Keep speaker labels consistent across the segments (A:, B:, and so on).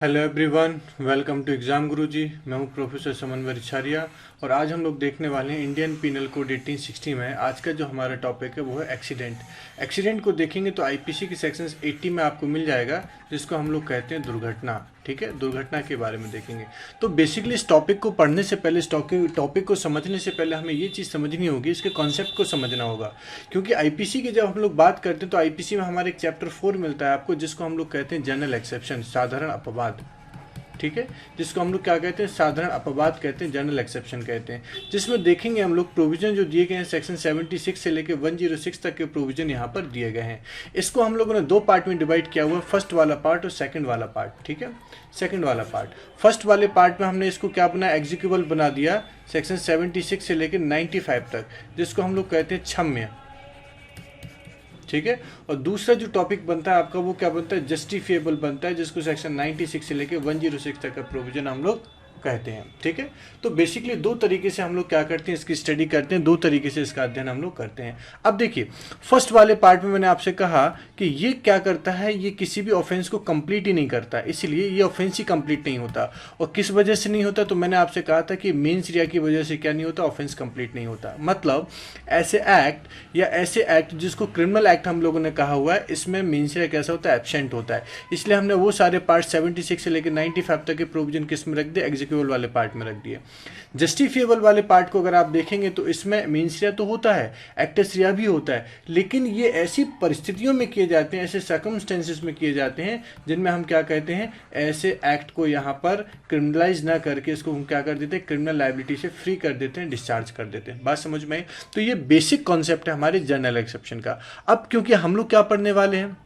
A: Hello everyone, welcome to exam Guruji. मैं हूं professor समन्वय रिछारिया और आज हम लोग देखने वाले हैं इंडियन पीनल कोड 1860 में। आज का जो हमारा टॉपिक है वो है एक्सीडेंट। एक्सीडेंट को देखेंगे तो आईपीसी के सेक्शंस 80 में आपको मिल जाएगा, जिसको हम लोग कहते हैं दुर्घटना। ठीक है, दुर्घटना के बारे में देखेंगे। तो बेसिकली इस टॉपिक को पढ़ने से पहले, इस टॉपिक को समझने से पहले हमें ये चीज़ समझनी होगी, इसके कॉन्सेप्ट को समझना होगा। क्योंकि आईपीसी की जब हम लोग बात करते हैं तो आईपीसी में हमारे एक चैप्टर 4 मिलता है आपको, जिसको हम लोग कहते हैं जनरल एक्सेप्शन, साधारण अपवाद। ठीक है, जिसको हम लोग क्या कहते हैं, साधारण अपवाद कहते हैं, जनरल एक्सेप्शन कहते हैं। जिसमें देखेंगे हम लोग प्रोविजन जो दिए गए हैं सेक्शन 76 से लेकर 106 तक के प्रोविजन यहाँ पर दिए गए हैं। इसको हम लोगों ने दो पार्ट में डिवाइड किया हुआ है, फर्स्ट वाला पार्ट और सेकंड वाला पार्ट। ठीक है, सेकंड वाला पार्ट, फर्स्ट वाले पार्ट में हमने इसको क्या बनाया, एग्जीक्यूबल बना दिया सेक्शन 76 से लेकर 95 तक, जिसको हम लोग कहते हैं क्षम्य। ठीक है, और दूसरा जो टॉपिक बनता है आपका वो क्या बनता है, जस्टिफिएबल बनता है, जिसको सेक्शन 96 से लेकर 106 तक का प्रोविजन हम लोग कहते हैं। ठीक है, तो बेसिकली दो तरीके से हम लोग क्या करते हैं, इसकी स्टडी करते हैं, दो तरीके से इसका अध्ययन हम लोग करते हैं। अब देखिए, फर्स्ट वाले पार्ट में मैंने आपसे कहा कि ये क्या करता है, ये किसी भी ऑफेंस को कंप्लीट ही नहीं करता, इसलिए ये ऑफेंस ही कंप्लीट नहीं होता। और किस वजह से नहीं होता, तो मैंने आपसे कहा था कि मेंस रिया की वजह से क्या नहीं होता, ऑफेंस कंप्लीट नहीं होता। मतलब ऐसे एक्ट या ऐसे एक्ट जिसको क्रिमिनल एक्ट हम लोगों ने कहा हुआ है, इसमें मेंस रिया कैसा होता है, एब्सेंट होता है। इसलिए हमने वो सारे पार्ट 76 से लेकर 95 तक के प्रोविजन किस में रख दिए, एग्जीक्यूबल वाले पार्ट में रख दिए। जस्टिफिएबल वाले पार्ट को अगर आप देखेंगे तो इसमें मेंस रिया तो होता है, एक्टस रिया भी होता है, लेकिन ये ऐसी परिस्थितियों में किए जाते हैं, ऐसे सर्कमस्टेंसेस में किए जाते हैं जिनमें हम क्या कहते हैं, ऐसे एक्ट को यहाँ पर क्रिमिनलाइज ना करके इसको हम क्या कर देते हैं, क्रिमिनल लायबिलिटी से फ्री कर देते हैं, डिस्चार्ज कर देते हैं। बात समझ में आई? तो ये बेसिक कॉन्सेप्ट है हमारे जनरल एक्सेप्शन का। अब क्योंकि हम लोग क्या पढ़ने वाले हैं,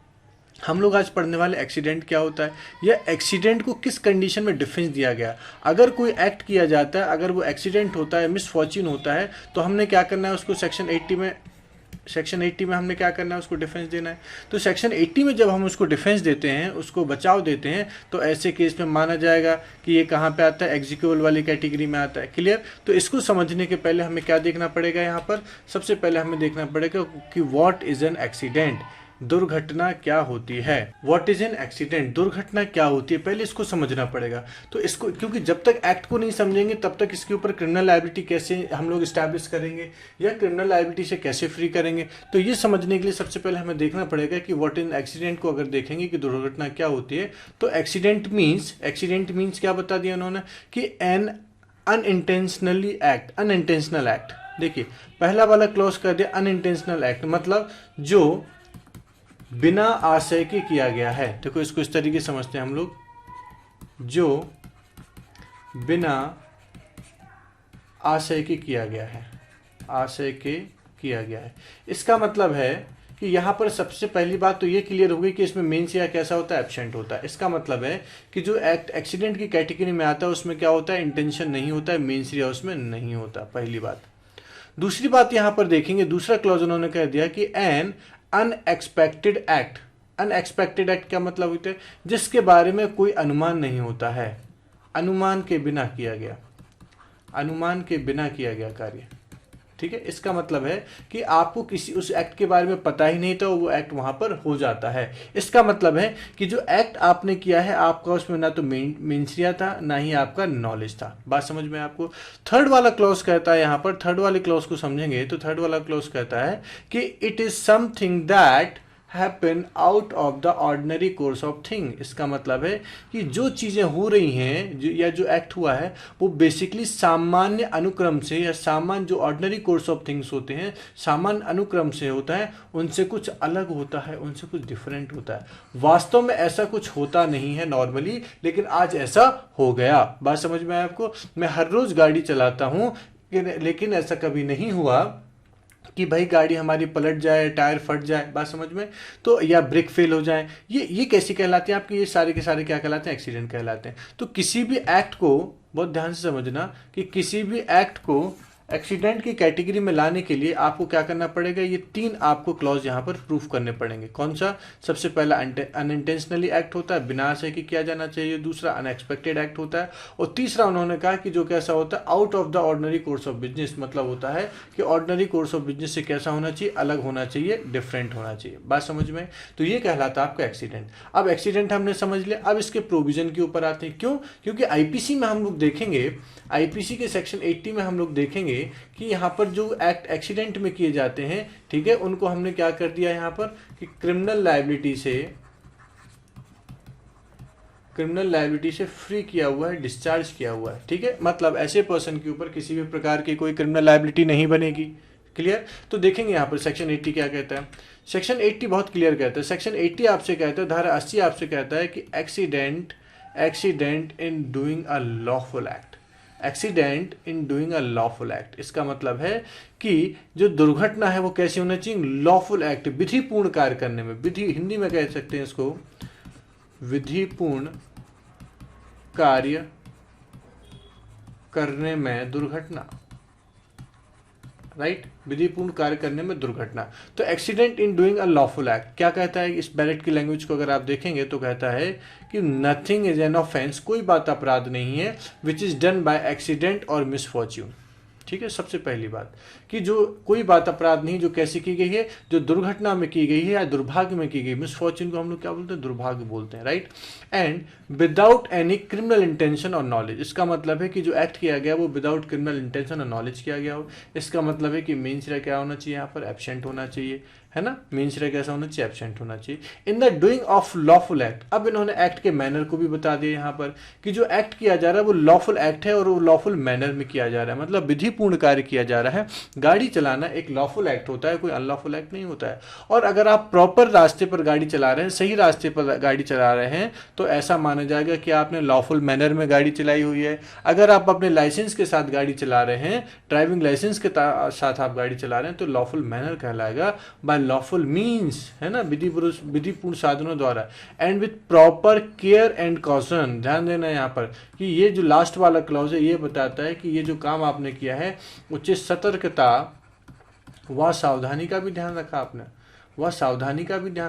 A: हम लोग आज पढ़ने वाले एक्सीडेंट क्या होता है, या एक्सीडेंट को किस कंडीशन में डिफेंस दिया गया। अगर कोई एक्ट किया जाता है, अगर वो एक्सीडेंट होता है, मिसफॉर्च्यून होता है, तो हमने क्या करना है, उसको सेक्शन 80 में हमने क्या करना है, उसको डिफेंस देना है। तो सेक्शन 80 में जब हम उसको डिफेंस देते हैं, उसको बचाव देते हैं, तो ऐसे केस में माना जाएगा कि ये कहाँ पे आता है, एग्जीक्यूबल वाली कैटेगरी में आता है। क्लियर? तो इसको समझने के पहले हमें क्या देखना पड़ेगा, यहाँ पर सबसे पहले हमें देखना पड़ेगा कि व्हाट इज एन एक्सीडेंट, दुर्घटना क्या होती है। व्हाट इज एन एक्सीडेंट, दुर्घटना क्या होती है, पहले इसको समझना पड़ेगा। तो इसको, क्योंकि जब तक एक्ट को नहीं समझेंगे तब तक इसके ऊपर क्रिमिनल लायबिलिटी कैसे हम लोग इस्टेब्लिश करेंगे, या क्रिमिनल लायबिलिटी से कैसे फ्री करेंगे। तो ये समझने के लिए सबसे पहले हमें देखना पड़ेगा कि व्हाट इन एक्सीडेंट को अगर देखेंगे कि दुर्घटना क्या होती है, तो एक्सीडेंट मीन्स क्या बता दिया उन्होंने, कि an unintentionally act, unintentional act. देखिए, पहला वाला क्लॉज कर दिया, अनइंटेंशनल एक्ट मतलब जो बिना आशय के किया गया है। देखो, इसको इस तरीके से समझते हैं हम लोग, जो बिना आशय के किया गया है, आशय के किया गया है। इसका मतलब है कि यहाँ पर सबसे पहली बात तो ये क्लियर हो गई कि इसमें मेंस रिया कैसा होता है, एब्सेंट होता है। इसका मतलब है कि जो एक्ट एक्सीडेंट की कैटेगरी में आता है उसमें क्या होता है, इंटेंशन नहीं होता है, मेंस रिया उसमें नहीं होता, पहली बात। दूसरी बात यहाँ पर देखेंगे, दूसरा क्लॉज उन्होंने कह दिया कि N unexpected act. Unexpected act क्या मतलब होता है, जिसके बारे में कोई अनुमान नहीं होता है, अनुमान के बिना किया गया, अनुमान के बिना किया गया कार्य। ठीक है, इसका मतलब है कि आपको किसी उस एक्ट के बारे में पता ही नहीं था, वो एक्ट वहां पर हो जाता है। इसका मतलब है कि जो एक्ट आपने किया है, आपका उसमें ना तो मेंस रिया था, ना ही आपका नॉलेज था। बात समझ में आपको? थर्ड वाला क्लॉज कहता है, यहाँ पर थर्ड वाले क्लॉज को समझेंगे तो थर्ड वाला क्लॉज कहता है कि it is something that happen out of the ordinary course of thing. इसका मतलब है कि जो चीज़ें हो रही हैं, या जो एक्ट हुआ है, वो बेसिकली सामान्य अनुक्रम से, या सामान्य जो ऑर्डिनरी कोर्स ऑफ थिंग्स होते हैं, सामान्य अनुक्रम से होता है, उनसे कुछ अलग होता है, उनसे कुछ डिफरेंट होता है। वास्तव में ऐसा कुछ होता नहीं है नॉर्मली, लेकिन आज ऐसा हो गया। बात समझ में आया आपको? मैं हर रोज़ गाड़ी चलाता हूँ, लेकिन ऐसा कभी नहीं हुआ कि भाई गाड़ी हमारी पलट जाए, टायर फट जाए। बात समझ में? तो या ब्रेक फेल हो जाए, ये कैसी कहलाते हैं आपके, ये सारे के सारे क्या कहलाते हैं, एक्सीडेंट कहलाते हैं। तो किसी भी एक्ट को बहुत ध्यान से समझना कि किसी भी एक्ट को एक्सीडेंट की कैटेगरी में लाने के लिए आपको क्या करना पड़ेगा, ये 3 आपको क्लॉज यहाँ पर प्रूफ करने पड़ेंगे। कौन सा? सबसे पहला अनइंटेंशनली एक्ट होता है, बिना आशय के किया जाना चाहिए। दूसरा अनएक्सपेक्टेड एक्ट होता है। और तीसरा उन्होंने कहा कि जो कैसा होता है, out of the ordinary course of business, मतलब होता है कि ऑर्डिनरी कोर्स ऑफ बिजनेस से कैसा होना चाहिए, अलग होना चाहिए, डिफरेंट होना चाहिए। बात समझ में? तो ये कहलाता है आपका एक्सीडेंट। अब एक्सीडेंट हमने समझ लिया, अब इसके प्रोविजन के ऊपर आते हैं। क्यों? क्योंकि आईपीसी में हम लोग देखेंगे, आईपीसी के सेक्शन 80 में हम लोग देखेंगे कि यहाँ पर जो एक्ट एक्सीडेंट में किए जाते हैं, ठीक है, उनको हमने क्या कर दिया यहाँ पर कि क्रिमिनल लायबिलिटी से फ्री किया हुआ है, डिस्चार्ज किया हुआ है। ठीक है, मतलब ऐसे पर्सन के ऊपर किसी भी प्रकार की कोई क्रिमिनल लायबिलिटी नहीं बनेगी। क्लियर? तो देखेंगे यहाँ पर सेक्शन 80 क्या कहता है। सेक्शन 80 बहुत क्लियर कहता है। सेक्शन 80 आपसे कहता है, धारा 80 आपसे कहता है कि accident in doing a lawful act, accident in doing a lawful act, इसका मतलब है कि जो दुर्घटना है वो कैसी होना चाहिए, लॉफुल एक्ट, विधिपूर्ण कार्य करने में। विधि हिंदी में कह सकते हैं इसको, विधिपूर्ण कार्य करने में दुर्घटना, राइट, विधिपूर्ण कार्य करने में दुर्घटना। तो accident in doing a lawful act क्या कहता है, इस बैरेट की लैंग्वेज को अगर आप देखेंगे तो कहता है कि नथिंग इज एन ऑफेंस, कोई बात अपराध नहीं है, which is done by accident और मिसफॉर्च्यून। ठीक है, सबसे पहली बात कि जो कोई बात अपराध नहीं जो कैसे की गई है, जो दुर्घटना में की गई है या दुर्भाग्य में की गई। मिसफॉर्च्यून को हम लोग क्या बोलते हैं, दुर्भाग्य बोलते हैं, right. And without any criminal intention और नॉलेज, इसका मतलब है कि जो एक्ट किया गया वो विदाउट क्रिमिनल इंटेंशन और नॉलेज किया गया हो। इसका मतलब है कि मेंस रे क्या होना चाहिए, यहाँ पर एब्सेंट होना चाहिए, है ना। मेंस रे कैसा होना चाहिए, एब्सेंट होना चाहिए। In the doing of lawful act, अब इन्होंने एक्ट के मैनर को भी बता दिया यहाँ पर कि जो एक्ट किया जा रहा है वो लॉफुल एक्ट है और वो लॉफुल मैनर में किया जा रहा है, मतलब विधिपूर्ण कार्य किया जा रहा है। गाड़ी चलाना एक लॉफुल एक्ट होता है, कोई अनलॉफुल एक्ट नहीं होता है। और अगर आप प्रॉपर रास्ते पर गाड़ी चला रहे हैं, सही रास्ते पर गाड़ी चला रहे हैं, तो ऐसा माना जाएगा कि आपने लॉफुल मैनर में गाड़ी चलाई हुई है। अगर आप अपने लाइसेंस के साथ गाड़ी चला रहे हैं, ड्राइविंग लाइसेंस के साथ आप गाड़ी चला रहे हैं, तो लॉफुल मैनर कहलाएगा। बाय लॉफुल मीन्स, है ना, विधिपूर्ण साधनों द्वारा, and with proper care and caution. ध्यान देना यहाँ पर कि ये जो लास्ट वाला क्लॉज है ये बताता है कि ये जो काम आपने किया है उचित सतर्कता व सावधानी का भी ध्यान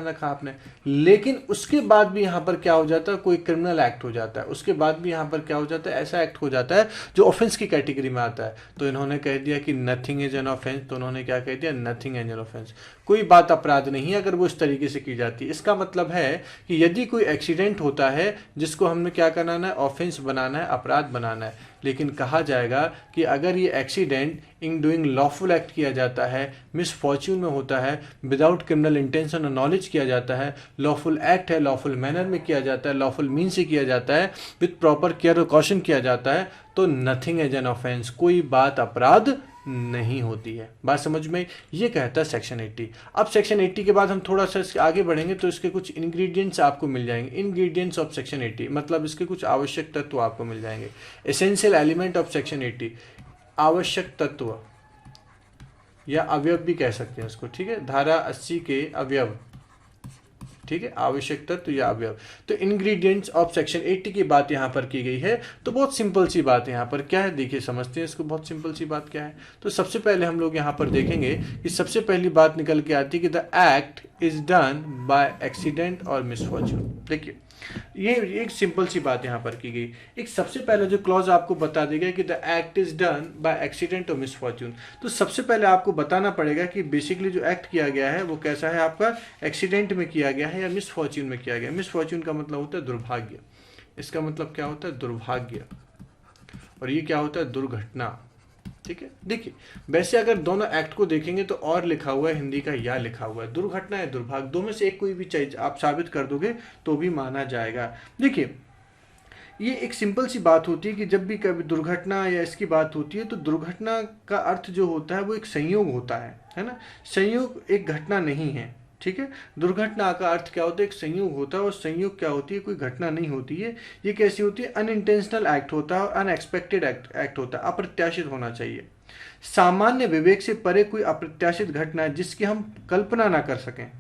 A: रखा आपने, लेकिन उसके बाद भी यहाँ पर क्या हो जाता है, कोई क्रिमिनल एक्ट हो जाता है। उसके बाद भी यहाँ पर क्या हो जाता है, ऐसा एक्ट हो जाता है जो ऑफेंस की कैटेगरी में आता है। तो इन्होंने कह दिया कि नथिंग इज एन ऑफेंस, तो उन्होंने क्या कह दिया, नथिंग इज एन ऑफेंस, कोई बात अपराध नहीं है अगर वो इस तरीके से की जाती है। इसका मतलब है कि यदि कोई एक्सीडेंट होता है जिसको हमने क्या कराना है, ऑफेंस बनाना है, अपराध बनाना है, लेकिन कहा जाएगा कि अगर ये accident in doing lawful act किया जाता है, मिसफॉर्च्यून में होता है, विदाउट क्रिमिनल इंटेंशन और नॉलेज किया जाता है, लॉफुल एक्ट है, लॉफुल मैनर में किया जाता है, लॉफुल मीन से किया जाता है, विथ प्रॉपर केयर और कॉशन किया जाता है, तो नथिंग एज एन ऑफेंस, कोई बात अपराध नहीं होती है। बात समझ में? ये कहता है सेक्शन 80। अब सेक्शन 80 के बाद हम थोड़ा सा इसके आगे बढ़ेंगे तो इसके कुछ इंग्रेडिएंट्स आपको मिल जाएंगे। इंग्रेडिएंट्स ऑफ सेक्शन 80 मतलब इसके कुछ आवश्यक तत्व आपको मिल जाएंगे। एसेंशियल एलिमेंट ऑफ सेक्शन 80, आवश्यक तत्व या अवयव भी कह सकते हैं उसको, ठीक है, धारा 80 के अवयव, ठीक है, आवश्यक तत्व या अवयव। तो इंग्रेडिएंट्स ऑफ सेक्शन 80 की बात यहाँ पर की गई है। तो बहुत सिंपल सी बात है यहाँ पर क्या है, देखिए समझते हैं इसको। बहुत सिंपल सी बात क्या है, तो सबसे पहले हम लोग यहाँ पर देखेंगे कि सबसे पहली बात निकल के आती है कि the act is done by accident और मिसफॉर्च्यून। देखिए ये एक सिंपल सी बात यहाँ पर की गई। एक सबसे पहले जो क्लॉज आपको बता देगा कि the act is done by accident और मिसफॉर्च्यून, तो सबसे पहले आपको बताना पड़ेगा कि बेसिकली जो एक्ट किया गया है वो कैसा है, आपका एक्सीडेंट में किया गया है या मिसफॉर्च्यून में किया गया। मिसफॉर्च्यून का मतलब होता है दुर्भाग्य, इसका मतलब क्या होता है, दुर्भाग्य, और ये क्या होता है, दुर्घटना। ठीक है, देखिए वैसे अगर दोनों एक्ट को देखेंगे तो और लिखा हुआ है, हिंदी का या लिखा हुआ है, दुर्घटना या दुर्भाग्य, दो में से एक कोई भी चीज आप साबित कर दोगे तो भी माना जाएगा। देखिए ये एक सिंपल सी बात होती है कि जब भी कभी दुर्घटना या इसकी बात होती है तो दुर्घटना का अर्थ जो होता है वो एक संयोग होता है ना। संयोग एक घटना नहीं है, ठीक है। दुर्घटना का अर्थ क्या होता है, एक संयोग होता है, और संयोग क्या होती है, कोई घटना नहीं होती है। ये कैसी होती है, अनइंटेंशनल एक्ट होता है और अनएक्सपेक्टेड एक्ट होता है, अप्रत्याशित होना चाहिए। सामान्य विवेक से परे कोई अप्रत्याशित घटना जिसकी हम कल्पना ना कर सकें,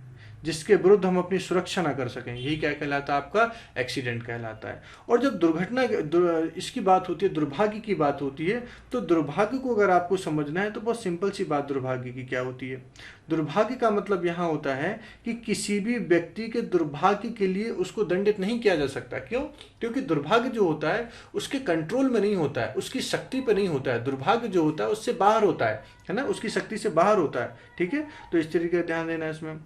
A: जिसके विरुद्ध हम अपनी सुरक्षा ना कर सकें, यही क्या कहलाता है, आपका एक्सीडेंट कहलाता है। और जब इसकी बात होती है, दुर्भाग्य की बात होती है, तो दुर्भाग्य को अगर आपको समझना है तो बहुत सिंपल सी बात दुर्भाग्य की क्या होती है। दुर्भाग्य का मतलब यहाँ होता है कि किसी भी व्यक्ति के दुर्भाग्य के लिए उसको दंडित नहीं किया जा सकता। क्यों? क्योंकि दुर्भाग्य जो होता है उसके कंट्रोल में नहीं होता है, उसकी शक्ति पर नहीं होता है। दुर्भाग्य जो होता है उससे बाहर होता है ना, उसकी शक्ति से बाहर होता है। ठीक है, तो इस तरीके का ध्यान देना है इसमें,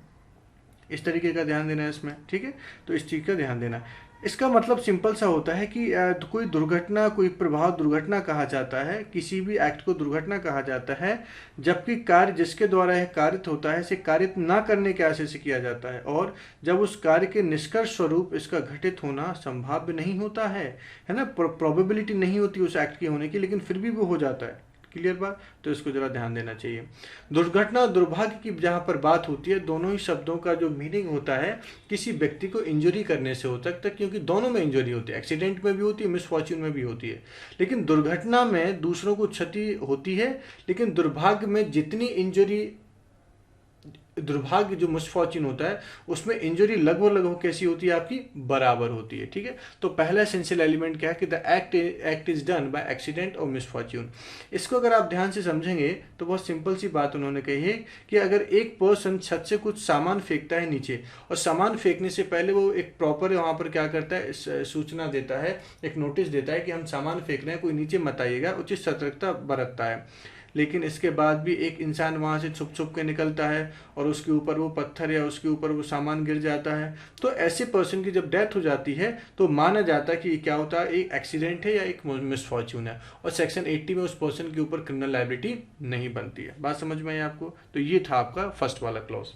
A: इस तरीके का ध्यान देना है इसमें। ठीक है, तो इस चीज़ का ध्यान देना। इसका मतलब सिंपल सा होता है कि कोई दुर्घटना, कोई प्रभाव दुर्घटना कहा जाता है, किसी भी एक्ट को दुर्घटना कहा जाता है, जबकि कार्य जिसके द्वारा यह कारित होता है इसे कारित ना करने के आशय से किया जाता है, और जब उस कार्य के निष्कर्ष स्वरूप इसका घटित होना संभाव्य नहीं होता है ना, प्रोबेबिलिटी नहीं होती उस एक्ट के होने की, लेकिन फिर भी वो हो जाता है। क्लियर बात? तो इसको जरा ध्यान देना चाहिए। दुर्घटना और दुर्भाग्य की जहाँ पर बात होती है, दोनों ही शब्दों का जो मीनिंग होता है किसी व्यक्ति को इंजरी करने से होता है, क्योंकि दोनों में इंजरी होती है, एक्सीडेंट में भी होती है, मिसफॉर्च्यून में भी होती है। लेकिन दुर्घटना में दूसरों को क्षति होती है, लेकिन दुर्भाग्य में जितनी इंजरी, दुर्भाग्य जो मिसफॉर्च्यून होता है उसमें इंजरी लगभग कैसी होती है, आपकी बराबर होती है। ठीक है, तो पहला एसेंशियल एलिमेंट क्या है कि the act is done by accident और मिसफॉर्च्यून। इसको अगर आप ध्यान से समझेंगे तो बहुत सिंपल सी बात उन्होंने कही है कि अगर एक पर्सन छत से कुछ सामान फेंकता है नीचे, और सामान फेंकने से पहले वो एक प्रॉपर वहाँ पर क्या करता है, सूचना देता है, एक नोटिस देता है कि हम सामान फेंक रहे हैं, कोई नीचे मत आइएगा, उचित सतर्कता बरतता है। लेकिन इसके बाद भी एक इंसान वहाँ से छुप छुप के निकलता है और उसके ऊपर वो पत्थर या उसके ऊपर वो सामान गिर जाता है, तो ऐसे पर्सन की जब डेथ हो जाती है तो माना जाता है कि क्या होता है, एक एक्सीडेंट है या एक मिसफॉर्च्यून है, और सेक्शन 80 में उस पर्सन के ऊपर क्रिमिनल लायबिलिटी नहीं बनती है। बात समझ में आई आपको? तो ये था आपका फर्स्ट वाला क्लॉज।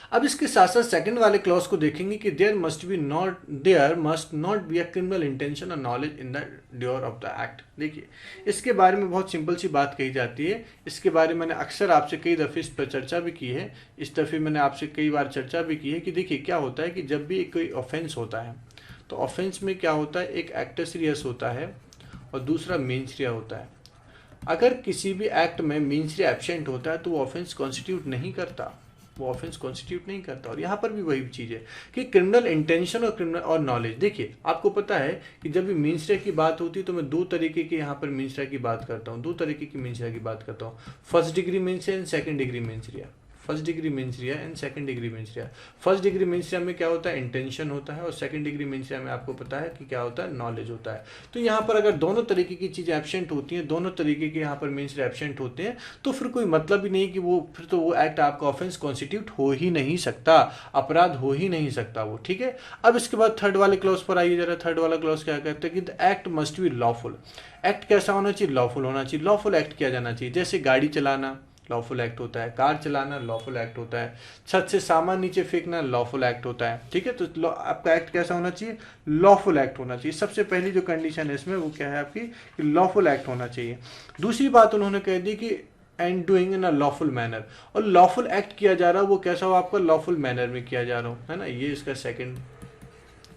A: अब इसके साथ साथ सेकंड वाले क्लॉज को देखेंगे कि there must not be a criminal intention और knowledge in the during of the act. देखिए, इसके बारे में बहुत सिंपल सी बात कही जाती है। इसके बारे में मैंने अक्सर आपसे कई दफ़े इस पर चर्चा भी की है, इस दफ़े मैंने आपसे कई बार चर्चा भी की है कि देखिए क्या होता है कि जब भी कोई ऑफेंस होता है तो ऑफेंस में क्या होता है, एक एक्टर सीरियस होता है और दूसरा मेन सीरिया होता है। अगर किसी भी एक्ट में मेन सीरिया एब्सेंट होता है तो वो ऑफेंस कॉन्स्टिट्यूट नहीं करता, वो ऑफेंस कॉन्स्टिट्यूट नहीं करता। और यहाँ पर भी वही चीज़ है कि क्रिमिनल इंटेंशन और क्रिमिनल और नॉलेज। देखिए, आपको पता है कि जब भी मीन्सरिया की बात होती है तो मैं दो तरीके के यहाँ पर मीन्सरिया की बात करता हूँ, दो तरीके की मीन्सरिया की बात करता हूँ, first degree mens rea and second degree mens rea. First degree mens rea and second degree mens rea. First degree mens rea में क्या होता है, इंटेंशन होता है, और सेकंड डिग्री मीन्सरिया में आपको पता है कि क्या होता है, नॉलेज होता है। तो यहाँ पर अगर दोनों तरीके की चीज़ें एब्सेंट होती हैं, दोनों तरीके के यहाँ पर मीन्सरिया एब्सेंट होते हैं, तो फिर कोई मतलब ही नहीं कि वो फिर तो वो एक्ट आपका ऑफेंस कॉन्स्टिट्यूट हो ही नहीं सकता, अपराध हो ही नहीं सकता वो। ठीक है, अब इसके बाद थर्ड वाले क्लॉज पर आइए जरा। थर्ड वाला क्लॉज क्या कहते हैं कि the act must be lawful. Act कैसा होना चाहिए, लॉफुल होना चाहिए। लॉफुल एक्ट किया जाना चाहिए, जैसे गाड़ी चलाना लॉफुल एक्ट होता है, कार चलाना लॉफुल एक्ट होता है, छत से सामान नीचे फेंकना लॉफुल एक्ट होता है। ठीक है, तो आपका एक्ट कैसा होना चाहिए, लॉफुल एक्ट होना चाहिए। सबसे पहली जो कंडीशन है इसमें वो क्या है आपकी, कि लॉफुल एक्ट होना चाहिए। दूसरी बात उन्होंने कह दी कि and doing in a lawful manner, और लॉफुल एक्ट किया जा रहा है वो कैसा हो, आपका लॉफुल मैनर में किया जा रहा हो, है ना, ये इसका सेकेंड,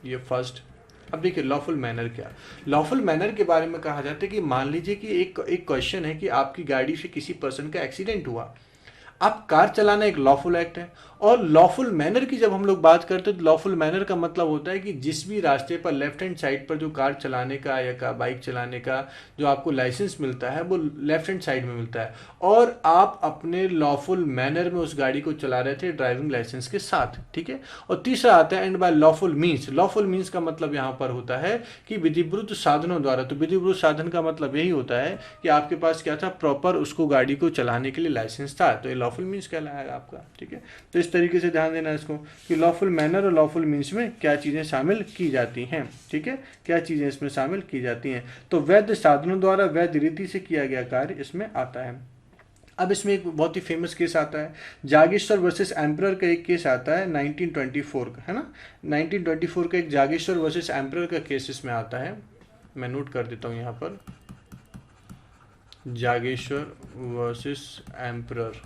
A: ये फर्स्ट। अब देखिए लॉफुल मैनर क्या, लॉफुल मैनर के बारे में कहा जाता है कि मान लीजिए कि एक क्वेश्चन है कि आपकी गाड़ी से किसी पर्सन का एक्सीडेंट हुआ, आप कार चलाना एक लॉफुल एक्ट है। और लॉफुल मैनर की जब हम लोग बात करते हैं तो लॉफुल मैनर का मतलब होता है कि जिस भी रास्ते पर लेफ्ट हैंड साइड पर जो कार चलाने का या बाइक चलाने का जो आपको लाइसेंस मिलता है वो लेफ्ट हैंड साइड में मिलता है, और आप अपने लॉफुल मैनर में उस गाड़ी को चला रहे थे ड्राइविंग लाइसेंस के साथ। ठीक है, और तीसरा आता है and by lawful means. Lawful means का मतलब यहाँ पर होता है कि विधिवृत्त साधनों द्वारा। तो विधिवृत्त साधन का मतलब यही होता है कि आपके पास क्या था, प्रॉपर उसको गाड़ी को चलाने के लिए लाइसेंस था, तो ये लॉफुल मीन्स कहलाएगा आपका। ठीक है, तो इस तरीके से ध्यान देना इसको कि लॉफुल मैनर और लॉफुल मीन्स में क्या चीज़ें शामिल की जाती हैं। ठीक है, क्या चीज़ें इसमें शामिल की जाती हैं, तो वैध साधनों द्वारा वैध रीति से किया गया कार्य इसमें आता है। अब इसमें एक बहुत ही फेमस केस आता है, जागेश्वर वर्सेस एम्परर का एक केस आता है 1924 का, है ना, 1924 का एक जागेश्वर वर्सेस एम्परर का केस इसमें आता है। मैं नोट कर देता हूँ यहाँ पर, जागेश्वर वर्सेस एम्परर।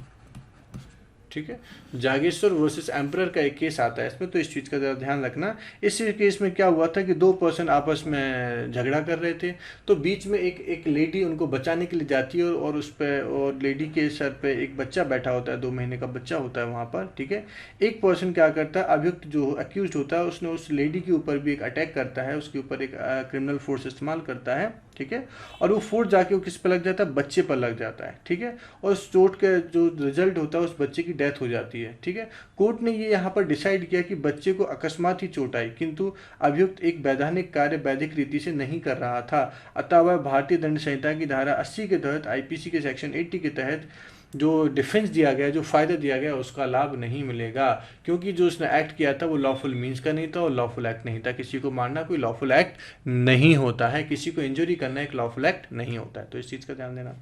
A: ठीक है। जागेश्वर वर्सेस एम्परर का एक केस आता है इसमें, तो इस चीज़ का ज़रा ध्यान रखना। इस केस में क्या हुआ था कि दो पर्सन आपस में झगड़ा कर रहे थे, तो बीच में एक लेडी उनको बचाने के लिए जाती है, और उस पर और लेडी के सर पे एक बच्चा बैठा होता है, 2 महीने का बच्चा होता है वहाँ पर, ठीक है। एक पर्सन क्या करता है, अभियुक्त जो अक्यूज होता है, उसने उस लेडी के ऊपर भी एक अटैक करता है, उसके ऊपर एक क्रिमिनल फोर्स इस्तेमाल करता है, ठीक है। और वो फोर्स जाके वो किस पर लग जाता है, बच्चे पर लग जाता है, ठीक है। और उस चोट का जो रिजल्ट होता है, उस बच्चे की डेथ हो जाती है, ठीक है। कोर्ट ने ये यहाँ पर डिसाइड किया कि बच्चे को अकस्मात ही चोट आई, किंतु अभियुक्त एक वैधानिक कार्य वैधिक रीति से नहीं कर रहा था, अतः वह भारतीय दंड संहिता की धारा 80 के तहत, आईपीसी के सेक्शन 80 के तहत जो डिफेंस दिया गया, जो फ़ायदा दिया गया, उसका लाभ नहीं मिलेगा, क्योंकि जो उसने एक्ट किया था वो लॉफुल मीन्स का नहीं था और लॉफुल एक्ट नहीं था। किसी को मारना कोई लॉफुल एक्ट नहीं होता है, किसी को इंजरी करना एक लॉफुल एक्ट नहीं होता है, तो इस चीज़ का ध्यान देना।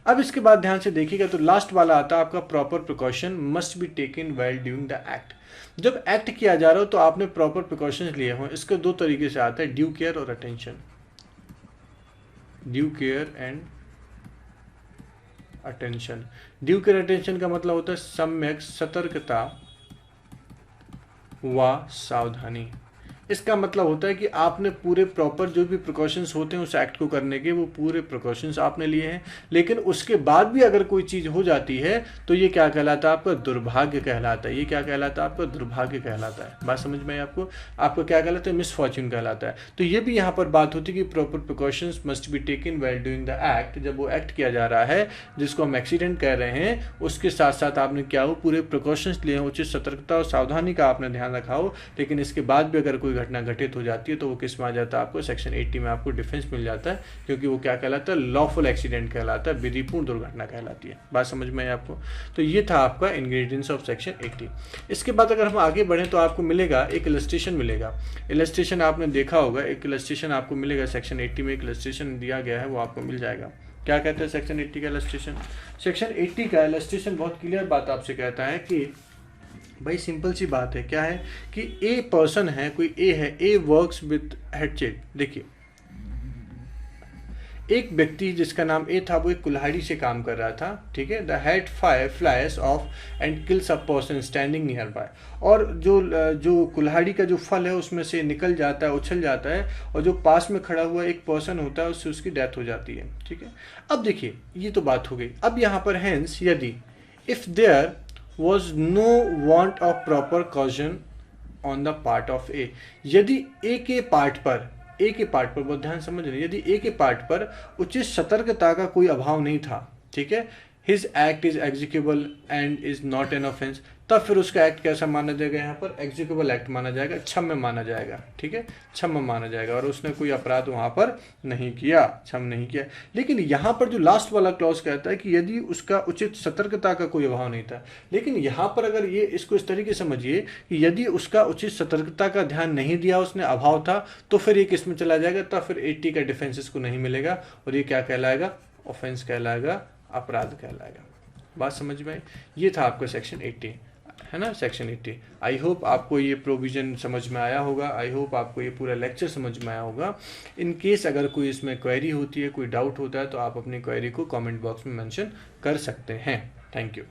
A: अब इसके बाद ध्यान से देखिएगा तो लास्ट वाला आता है आपका, proper precaution must be taken well during the act. जब एक्ट किया जा रहा हो तो आपने प्रॉपर प्रिकॉशंस लिए हों। इसके दो तरीके से आता है, ड्यू केयर और attention. Due care and attention. Due care attention का मतलब होता है सम्यक सतर्कता व सावधानी। इसका मतलब होता है कि आपने पूरे प्रॉपर जो भी प्रिकॉशंस होते हैं उस एक्ट को करने के, वो पूरे प्रिकॉशंस आपने लिए हैं, लेकिन उसके बाद भी अगर कोई चीज़ हो जाती है तो ये क्या कहलाता है, आपका दुर्भाग्य कहलाता है। ये क्या कहलाता है, आपका दुर्भाग्य कहलाता है। बात समझ में आई आपको? आपका क्या कहलाता है, मिसफॉर्च्यून कहलाता है। तो ये भी यहाँ पर बात होती है कि proper precautions must be taken well doing the act. जब वो एक्ट किया जा रहा है जिसको हम एक्सीडेंट कह रहे हैं, उसके साथ साथ आपने क्या हो, पूरे प्रिकॉशंस लिए हो, उचित सतर्कता और सावधानी का आपने ध्यान रखा हो, लेकिन इसके बाद भी अगर कोई घटना घटित हो जाती है तो वो किस में आ जाता है, आपको सेक्शन 80 में आपको डिफेंस मिल जाता है, क्योंकि वो क्या कहलाता है, लॉफुल एक्सीडेंट कहलाता है, विधिपूर्ण दुर्घटना कहलाती है। बात समझ में आई आपको? तो ये था आपका इंग्रेडिएंट्स ऑफ सेक्शन 80। इसके बाद अगर हम आगे बढ़ें तो आपको मिलेगा एक इलस्ट्रेशन मिलेगा। इलस्ट्रेशन आपने देखा होगा, एक इलस्ट्रेशन आपको मिलेगा सेक्शन 80 में, एक इलस्ट्रेशन दिया गया है, वो आपको मिल जाएगा। क्या कहते हैं सेक्शन 80 का इलस्ट्रेशन? सेक्शन 80 का इलस्ट्रेशन बहुत क्लियर बात आपसे कहता है कि भाई सिंपल सी बात है, क्या है कि ए पर्सन है, कोई ए है, ए वर्क्स विद हेडसेट। देखिए एक व्यक्ति जिसका नाम ए था, वो एक कुल्हाड़ी से काम कर रहा था, ठीक है। The head flies of and kills a person standing near by. और जो कुल्हाड़ी का जो फल है उसमें से निकल जाता है, उछल जाता है, और जो पास में खड़ा हुआ एक पर्सन होता है उससे उसकी डेथ हो जाती है, ठीक है। अब देखिए ये तो बात हो गई। अब यहाँ पर हैंस यदि if there was no want of proper caution on the part of A, यदि ए के पार्ट पर बहुत ध्यान समझ रहे, यदि ए के पार्ट पर उचित सतर्कता का कोई अभाव नहीं था, ठीक है, his act is excusable and is not an offence, तब फिर उसका एक्ट कैसा माना जाएगा, यहाँ पर एग्जीक्यूबल एक्ट माना जाएगा, क्षम्य माना जाएगा, ठीक है, क्षम्य माना जाएगा, और उसने कोई अपराध वहाँ पर नहीं किया, क्षम नहीं किया। लेकिन यहाँ पर जो लास्ट वाला क्लॉज कहता है कि यदि उसका उचित सतर्कता का कोई अभाव नहीं था, लेकिन यहाँ पर अगर ये इसको इस तरीके समझिए कि यदि उसका उचित सतर्कता का ध्यान नहीं दिया, उसने अभाव था, तो फिर ये किस में चला जाएगा, तब फिर 80 का डिफेंसेस को नहीं मिलेगा, और ये क्या कहलाएगा, ऑफेंस कहलाएगा, अपराध कहलाएगा। बात समझ में आई? ये था आपका सेक्शन 80, है ना, सेक्शन 80। आई होप आपको ये प्रोविज़न समझ में आया होगा, आई होप आपको ये पूरा लेक्चर समझ में आया होगा। इन केस अगर कोई इसमें क्वेरी होती है, कोई डाउट होता है, तो आप अपनी क्वेरी को कमेंट बॉक्स में मेंशन कर सकते हैं। Thank you.